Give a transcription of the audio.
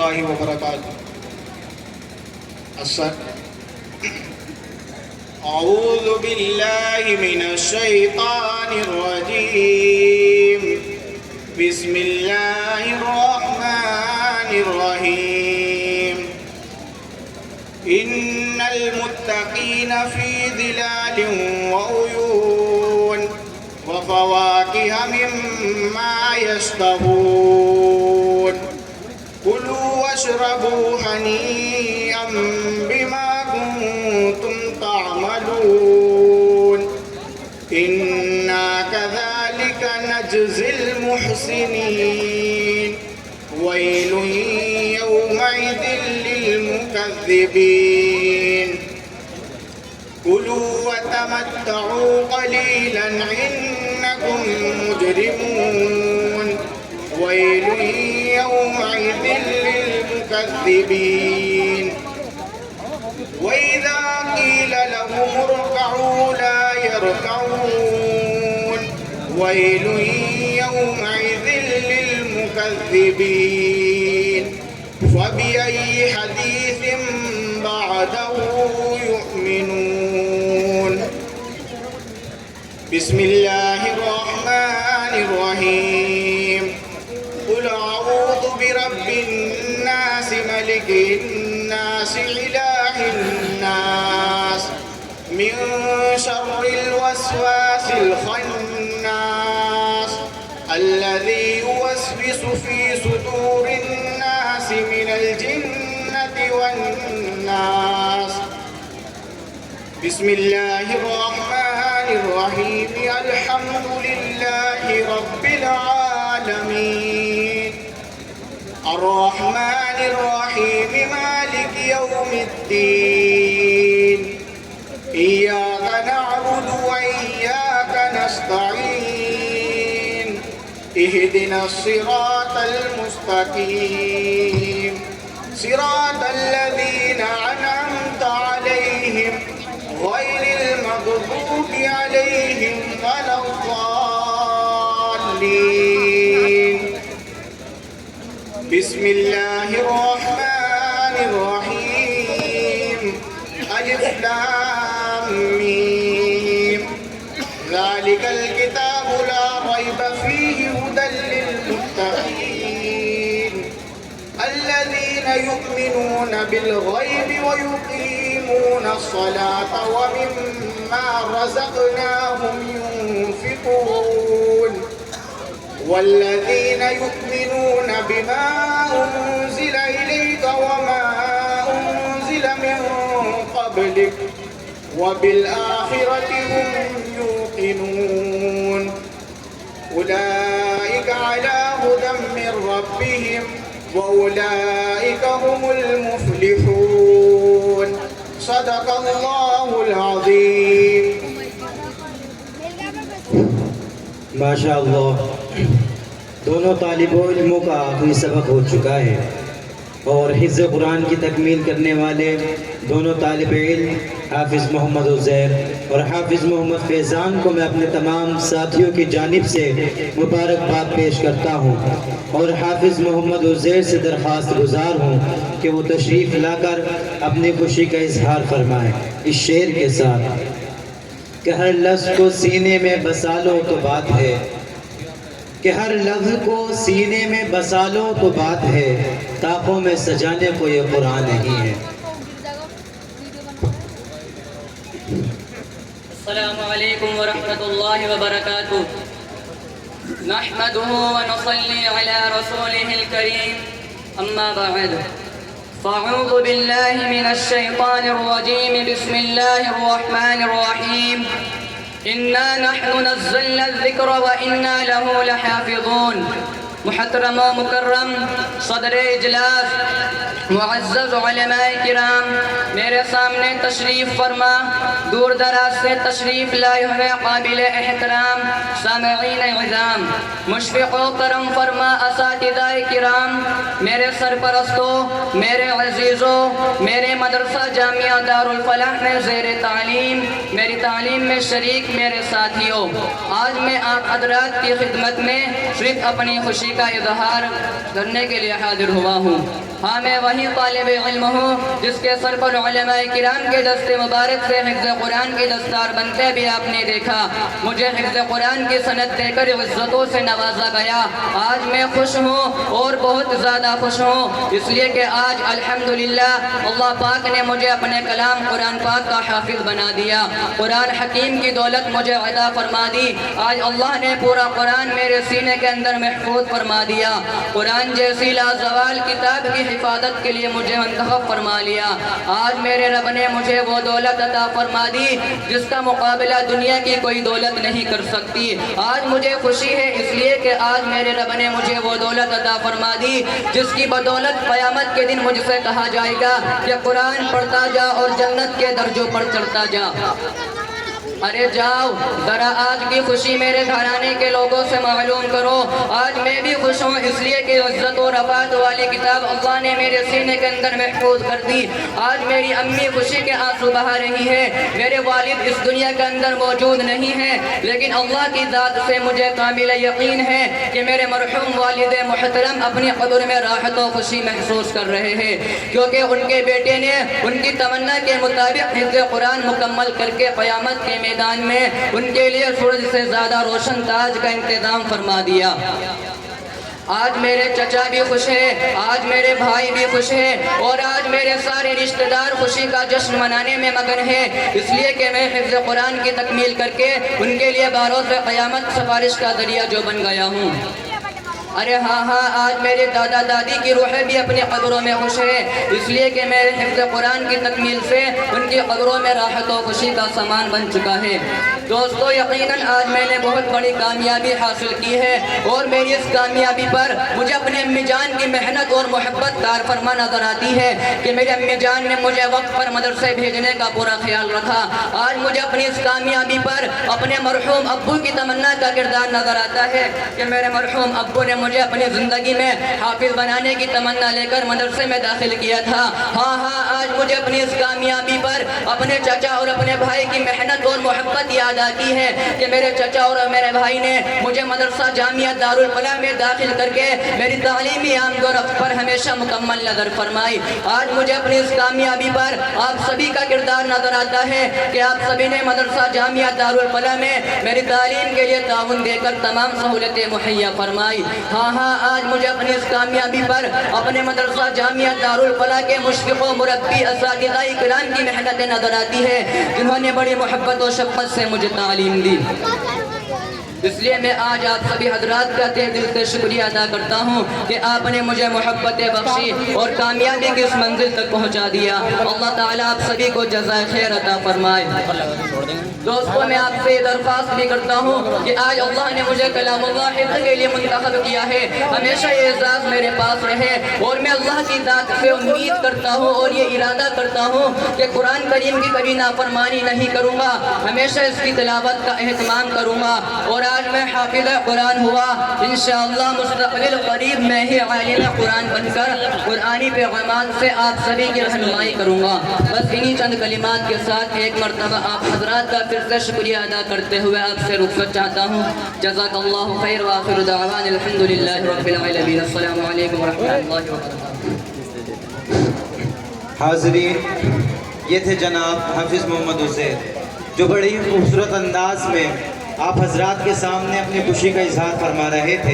الله وبركاته. أعوذ بالله من الشيطان الرجيم. بسم الله الرحمن الرحيم. إن المتقين في ظلال وعيون وفواكه مما يشتهون. كلوا واشربوا هنيئا بما كنتم تعملون. إنا كذلك نجزي المحسنين. ويل يومئذ للمكذبين. كلوا وتمتعوا قليلا إنكم مجرمون. ويل يومئذ للمكذبين. وإذا قيل لهم اركعوا لا يركعون. ويل يومئذ للمكذبين. فبأي حديث بعده يؤمنون. بسم الله الرحمن الرحيم. قل أعوذ برب الناس ملك الناس إله الناس من شر الوسواس الخناس الذي يوسوس في صدور الناس من الجنة والناس. بسم الله الرحمن الرحيم. الحمد لله رب العالمين. الرحمن الرحيم مالك يوم الدين. إياك نعبد وإياك نستعين. اهدنا الصراط المستقيم صراط الذين أنعمت عليهم غير المغضوب عليهم ولا الضالين. بسم الله الرحمن الرحيم. ألف لام ميم. ذلك الكتاب لا ريب فيه هدى للمتقين الذين يؤمنون بالغيب ويقيمون الصلاة ومما رزقناهم ينفقون. والذين يؤمنون بما أنزل إليك وما أنزل من قبلك وبالآخرة هم يوقنون. أولئك على هدى من ربهم وأولئك هم المفلحون. صدق الله العظيم. ماشاء اللہ، دونوں طالب علموں کا آخری سبق ہو چکا ہے اور حفظ قرآن کی تکمیل کرنے والے دونوں طالب علم حافظ محمد عزیر اور حافظ محمد فیضان کو میں اپنے تمام ساتھیوں کی جانب سے مبارکباد پیش کرتا ہوں اور حافظ محمد عزیر سے درخواست گزار ہوں کہ وہ تشریف لا کر اپنی خوشی کا اظہار فرمائیں اس شعر کے ساتھ کہ ہر لفظ کو سینے میں بسا لو تو بات ہے، کہ ہر لفظ کو سینے میں بسا لو تو بات ہے، طاقوں میں سجانے کو یہ قرآن نہیں ہے۔ السلام علیکم ورحمۃ اللہ وبرکاتہ۔ نحمده ونصلی علی رسولہ الکریم، اما بعد فاعوذ باللہ من الشیطان الرجیم، بسم اللہ الرحمن الرحیم۔ انا نحن نزلنا الذکر وانا له لحافظون۔ محترم و مکرم صدر اجلاس، معزز علماء کرام، میرے سامنے تشریف فرما، دور دراز سے تشریف لائے ہوئے قابل احترام سامعین عظام، مشفق و کرم فرما اساتذہ کرام، میرے سرپرستوں، میرے عزیزوں، میرے مدرسہ جامعہ دارالفلاح میں زیر تعلیم، میری تعلیم میں شریک میرے ساتھیوں، آج میں آپ حضرات کی خدمت میں صرف اپنی خوشی کا اظہار کرنے کے لیے حاضر ہوا ہوں۔ ہاں میں وہی طالب علم ہوں جس کے سر پر علماء کرام کے دست مبارک سے حفظ قرآن کی دستار بنتے بھی آپ نے دیکھا۔ مجھے حفظ قرآن کی سند دے کر عزتوں سے نوازا گیا۔ آج میں خوش ہوں اور بہت زیادہ خوش ہوں، اس لیے کہ آج الحمدللہ اللہ پاک نے مجھے اپنے کلام قرآن پاک کا حافظ بنا دیا۔ قرآن حکیم کی دولت مجھے عطا فرما دی۔ آج اللہ نے پورا قرآن میرے سینے کے اندر محفوظ فرما دیا۔ قرآن جیسی لازوال کتاب کی حفاظت کے لیے مجھے منتخب فرما لیا۔ آج میرے رب نے مجھے وہ دولت عطا فرما دی جس کا مقابلہ دنیا کی کوئی دولت نہیں کر سکتی۔ آج مجھے خوشی ہے اس لیے کہ آج میرے رب نے مجھے وہ دولت عطا فرما دی جس کی بدولت قیامت کے دن مجھ سے کہا جائے گا کہ قرآن پڑھتا جا اور جنت کے درجوں پر چڑھتا جا۔ ارے جاؤ ذرا آج کی خوشی میرے گھرانے کے لوگوں سے معلوم کرو۔ آج میں بھی خوش ہوں اس لیے کہ عزت و رفعت والی کتاب اللہ نے میرے سینے کے اندر محفوظ کر دی۔ آج میری امی خوشی کے آنسو بہا رہی ہے۔ میرے والد اس دنیا کے اندر موجود نہیں ہیں، لیکن اللہ کی ذات سے مجھے کامل یقین ہے کہ میرے مرحوم والد محترم اپنی قبر میں راحت و خوشی محسوس کر رہے ہیں، کیونکہ ان کے بیٹے نے ان کی تمنا کے مطابق حفظ قرآن مکمل کر کے قیامت کے میدان میں ان کے لیے سورج سے زیادہ روشن تاج کا انتظام فرما دیا۔ آج میرے چچا بھی خوش ہیں، آج میرے بھائی بھی خوش ہیں، اور آج میرے سارے رشتہ دار خوشی کا جشن منانے میں مگن ہیں، اس لیے کہ میں حفظ قرآن کی تکمیل کر کے ان کے لیے باروز قیامت سفارش کا ذریعہ جو بن گیا ہوں۔ ارے ہاں آج میرے دادا دادی کی روحیں بھی اپنی قبروں میں خوش ہیں، اس لیے کہ میرے حفظ قرآن کی تکمیل سے ان کی قبروں میں راحت و خوشی کا سامان بن چکا ہے۔ دوستو یقیناً آج میں نے بہت بڑی کامیابی حاصل کی ہے، اور میری اس کامیابی پر مجھے اپنی امی جان کی محنت اور محبت کار فرما نظر آتی ہے کہ میری امی جان نے مجھے وقت پر مدرسے بھیجنے کا پورا خیال رکھا۔ آج مجھے اپنی اس کامیابی پر اپنے مرحوم ابو کی تمنا کا کردار نظر آتا ہے کہ میرے مرحوم ابو نے مجھے اپنی زندگی میں حافظ بنانے کی تمنا لے کر مدرسے میں داخل کیا تھا۔ ہاں آج مجھے اپنی اس کامیابی پر اپنے چچا اور اپنے بھائی کی محنت اور محبت یاد آتی ہے کہ میرے چچا اور میرے بھائی نے مجھے مدرسہ جامعہ دارالفلاح میں داخل کر کے میری تعلیمی آمد و رفت پر ہمیشہ مکمل نظر فرمائی۔ آج مجھے اپنی اس کامیابی پر آپ سبھی کا کردار نظر آتا ہے کہ آپ سبھی نے مدرسہ جامعہ دارالفلاح میں میری تعلیم کے لیے تعاون دے کر تمام سہولتیں مہیا فرمائی۔ ہاں آج مجھے اپنی اس کامیابی پر اپنے مدرسہ جامعہ دارالفلاح کے مشفق و مربی اساتذہ کرام کی محنتیں نظر آتی ہے، جنہوں نے بڑی محبت و شفقت سے مجھے تعلیم دی۔ اس لیے میں آج آپ سبھی حضرات کا تہ دل سے شکریہ ادا کرتا ہوں کہ آپ نے مجھے محبت بخشی اور کامیابی کی اس منزل تک پہنچا دیا۔ اللہ تعالیٰ آپ سبھی کو جزائے خیر عطا فرمائے۔ دوستو میں آپ سے درخواست بھی کرتا ہوں کہ آج اللہ نے مجھے کلام اللہ حفظ کے لیے منتخب کیا ہے، ہمیشہ یہ اعزاز میرے پاس رہے، اور میں اللہ کی ذات سے امید کرتا ہوں اور یہ ارادہ کرتا ہوں کہ قرآن کریم کی کبھی نافرمانی نہیں کروں گا، ہمیشہ اس کی تلاوت کا اہتمام کروں گا، اور آج میں حافظ قرآن ہوا، انشاءاللہ مستقبل قریب میں ہی عالم قرآن بن کر قرآنی پیغامات سے آپ سبھی کی رہنمائی کروں گا۔ بس انہی چند کلمات کے ساتھ ایک مرتبہ آپ حضرات کا پھر سے شکریہ ادا کرتے ہوئے آپ سے رخصت چاہتا ہوں۔ جزاک اللہ خیر، وآخر دعوانا الحمدللہ رب العالمین۔ السلام علیکم ورحمۃ اللہ وبرکاتہ۔ حاضرین، یہ تھے جناب حافظ محمد حسین، جو بڑی خوبصورت انداز میں آپ حضرات کے سامنے اپنی خوشی کا اظہار فرما رہے تھے۔